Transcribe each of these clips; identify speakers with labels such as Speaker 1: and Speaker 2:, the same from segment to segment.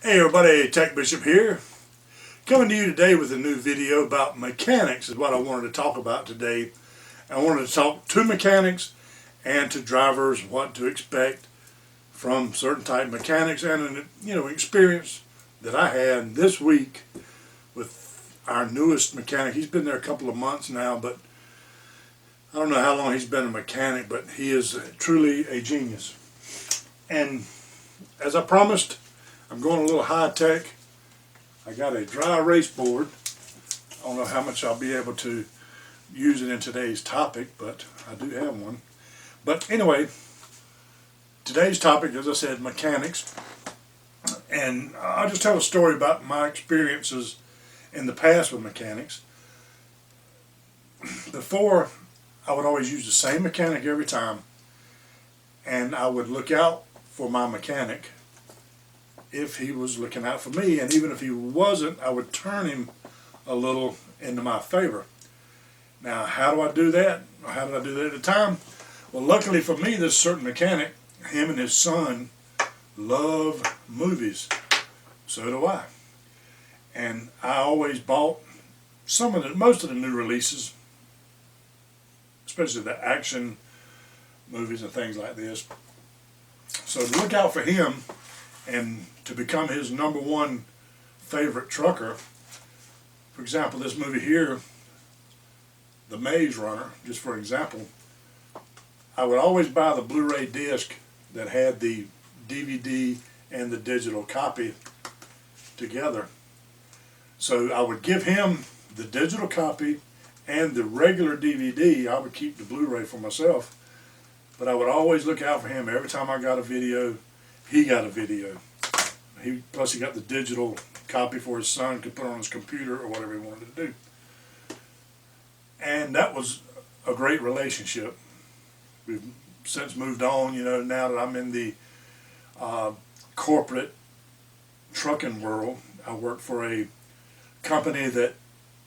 Speaker 1: Hey everybody, TacBishop here. Coming to you today with a new video about mechanics is what I wanted to talk about today. I wanted to talk to mechanics and to drivers what to expect from certain type of mechanics and experience that I had this week with our newest mechanic. He's been there a couple of months now, but I don't know how long he's been a mechanic, but he is truly a genius. And as I promised, I'm going a little high tech. I got a dry erase board. I don't know how much I'll be able to use it in today's topic, but I do have one. But anyway, today's topic, as I said, mechanics. And I'll just tell a story about my experiences in the past with mechanics. Before, I would always use the same mechanic every time, and I would look out for my mechanic if he was looking out for me, and even if he wasn't, I would turn him a little into my favor. Now, how do I do that? How did I do that at the time? Well, luckily for me, this certain mechanic, him and his son, love movies. So do I. And I always bought most of the new releases, especially the action movies and things like this. So to look out for him and to become his number one favorite trucker, for example, this movie here, The Maze Runner, just for example, I would always buy the Blu-ray disc that had the DVD and the digital copy together. So I would give him the digital copy and the regular DVD. I would keep the Blu-ray for myself, but I would always look out for him. Every time I got a video, he got a video. Plus he got the digital copy for his son to put on his computer or whatever he wanted to do. And that was a great relationship. We've since moved on, now that I'm in the corporate trucking world. I work for a company that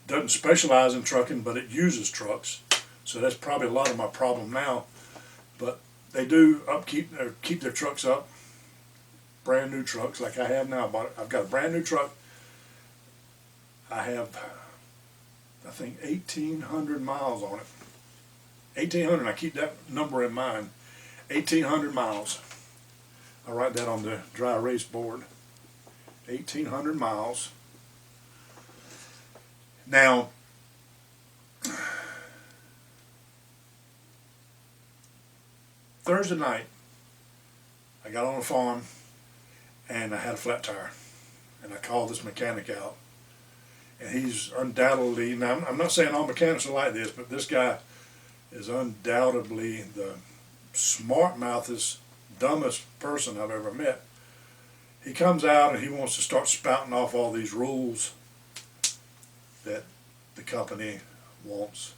Speaker 1: doesn't specialize in trucking, but it uses trucks. So that's probably a lot of my problem now. But they do keep their trucks up. Brand new trucks like I have now. I've got a brand new truck. I have, I think, 1,800 miles on it. 1,800, I keep that number in mind. 1,800 miles. I'll write that on the dry erase board. 1,800 miles. Now, Thursday night, I got on the farm and I had a flat tire, and I called this mechanic out, and he's undoubtedly, now I'm not saying all mechanics are like this, but this guy is undoubtedly the smart-mouthest, dumbest person I've ever met. He comes out and he wants to start spouting off all these rules that the company wants,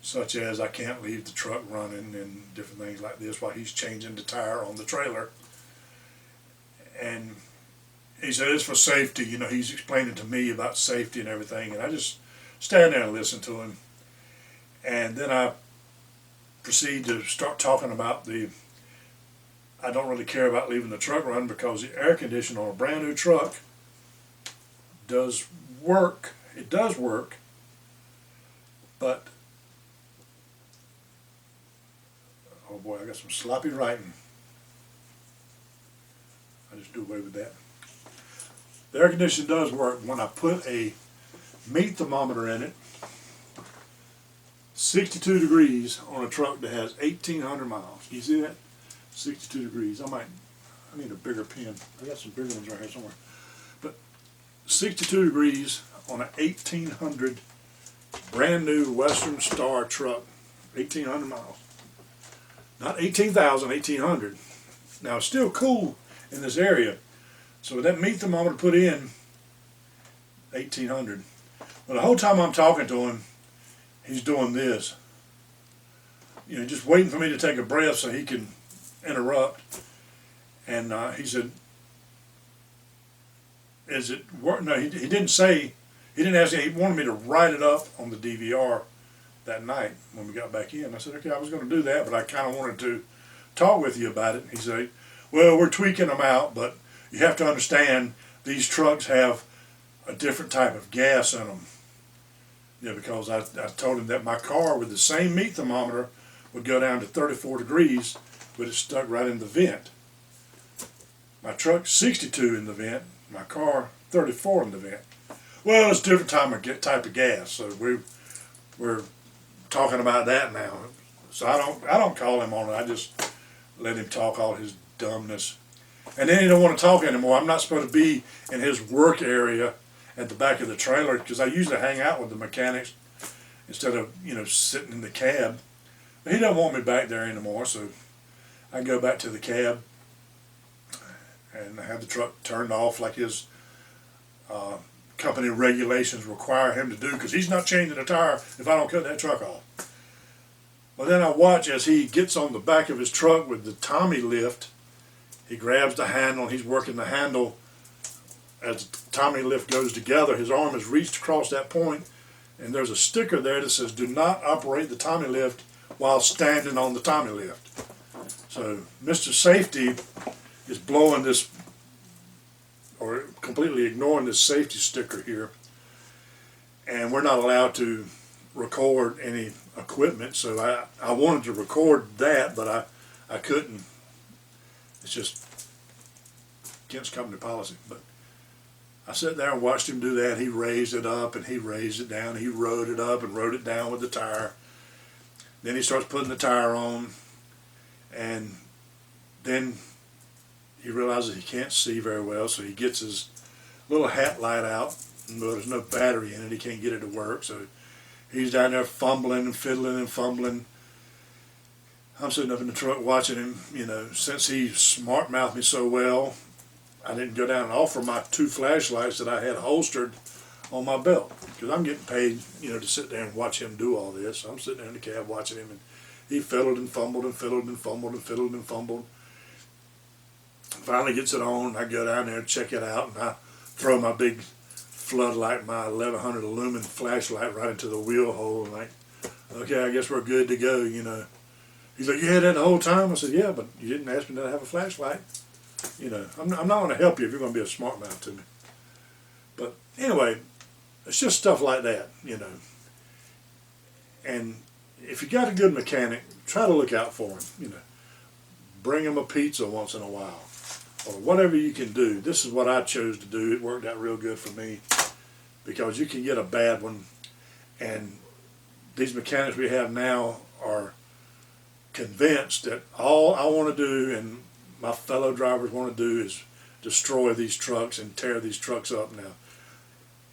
Speaker 1: such as I can't leave the truck running and different things like this while he's changing the tire on the trailer. And he said it's for safety. He's explaining to me about safety and everything, and I just stand there and listen to him. And then I proceed to start talking about I don't really care about leaving the truck running because the air conditioner on a brand new truck does work. It does work, but oh boy, I got some sloppy writing. I just do away with that. The air conditioner does work when I put a meat thermometer in it, 62 degrees on a truck that has 1,800 miles. You see that? 62 degrees. I need a bigger pen. I got some bigger ones right here somewhere. But 62 degrees on an 1,800 brand new Western Star truck, 1,800 miles. Not 18,000, 1,800. Now it's still cool in this area. So with that meat thermometer put in, 1,800. Well, the whole time I'm talking to him, he's doing this. Just waiting for me to take a breath so he can interrupt. And he said, is it work? No, he didn't say, he didn't ask me, he wanted me to write it up on the DVR that night when we got back in. I said, okay, I was going to do that, but I kind of wanted to talk with you about it. He said, well, we're tweaking them out, but you have to understand these trucks have a different type of gas in them. Yeah, because I told him that my car with the same meat thermometer would go down to 34 degrees, but it's stuck right in the vent. My truck's 62 in the vent, my car 34 in the vent. Well, it's a different type of gas, so we're talking about that now. So I don't call him on it. I just let him talk all his dumbness. And then he don't want to talk anymore. I'm not supposed to be in his work area at the back of the trailer, because I usually hang out with the mechanics instead of, sitting in the cab. But he doesn't want me back there anymore, so I go back to the cab and have the truck turned off like his company regulations require him to do, because he's not changing the tire if I don't cut that truck off. Well, then I watch as he gets on the back of his truck with the Tommy lift. He grabs the handle, and he's working the handle. As the Tommy lift goes together, his arm is reached across that point, and there's a sticker there that says, "Do not operate the Tommy lift while standing on the Tommy lift." So Mr. Safety is blowing this, or completely ignoring this safety sticker here, and we're not allowed to record any equipment. So I wanted to record that, but I couldn't. It's just against company policy. But I sat there and watched him do that. He raised it up and he raised it down. He rode it up and rode it down with the tire. Then he starts putting the tire on, and then he realizes he can't see very well, so he gets his little hat light out. Well, there's no battery in it. He can't get it to work, so he's down there fumbling and fiddling and fumbling. I'm sitting up in the truck watching him. Since he smart-mouthed me so well, I didn't go down and offer my 2 flashlights that I had holstered on my belt, because I'm getting paid, to sit there and watch him do all this. So I'm sitting there in the cab watching him, and he fiddled and fumbled and fiddled and fumbled and fiddled and fumbled. Finally gets it on. I go down there and check it out, and I throw my big floodlight, my 1100 lumen flashlight, right into the wheel hole, and like, okay, I guess we're good to go. He's like, "You had that the whole time?" I said, "Yeah, but you didn't ask me to have a flashlight." I'm not going to help you if you're going to be a smart mouth to me. But anyway, it's just stuff like that, And if you got a good mechanic, try to look out for him. Bring him a pizza once in a while, or whatever you can do. This is what I chose to do. It worked out real good for me, because you can get a bad one, and these mechanics we have now are convinced that all I want to do, and my fellow drivers want to do, is destroy these trucks and tear these trucks up. Now,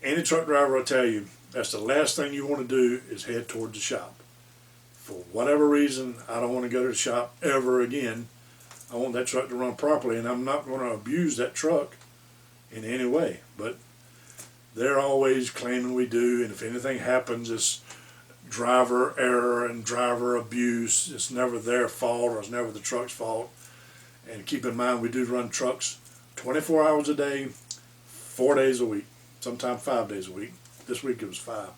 Speaker 1: any truck driver will tell you that's the last thing you want to do is head towards the shop. For whatever reason, I don't want to go to the shop ever again. I want that truck to run properly, and I'm not going to abuse that truck in any way. But they're always claiming we do, and if anything happens, it's driver error and driver abuse. It's never their fault, or it's never the truck's fault. And keep in mind, we do run trucks 24 hours a day, 4 days a week, sometimes 5 days a week. This week it was 5.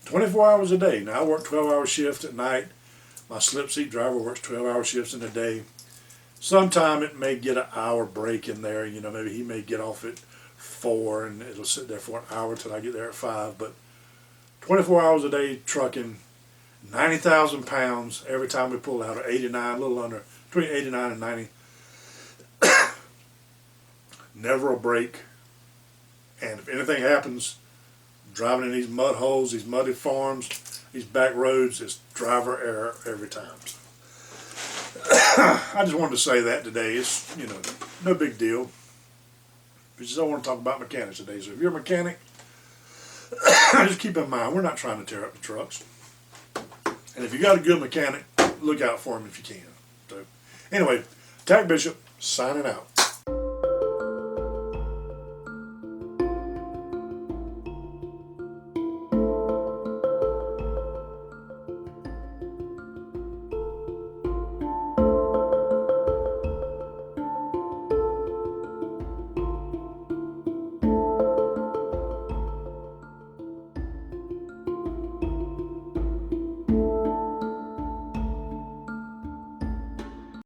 Speaker 1: 24 hours a day. Now I work 12-hour shifts at night. My slip seat driver works 12-hour shifts in a day. Sometime it may get an hour break in there. Maybe he may get off at 4 and it'll sit there for an hour till I get there at 5. But 24 hours a day trucking, 90,000 pounds every time we pull out, or 89, a little under, between 89 and 90. Never a break. And if anything happens, driving in these mud holes, these muddy farms, these back roads, it's driver error every time. I just wanted to say that today. It's, no big deal. We just don't want to talk about mechanics today. So if you're a mechanic, just keep in mind, we're not trying to tear up the trucks. And if you got a good mechanic, look out for him if you can. So anyway, TacBishop signing out.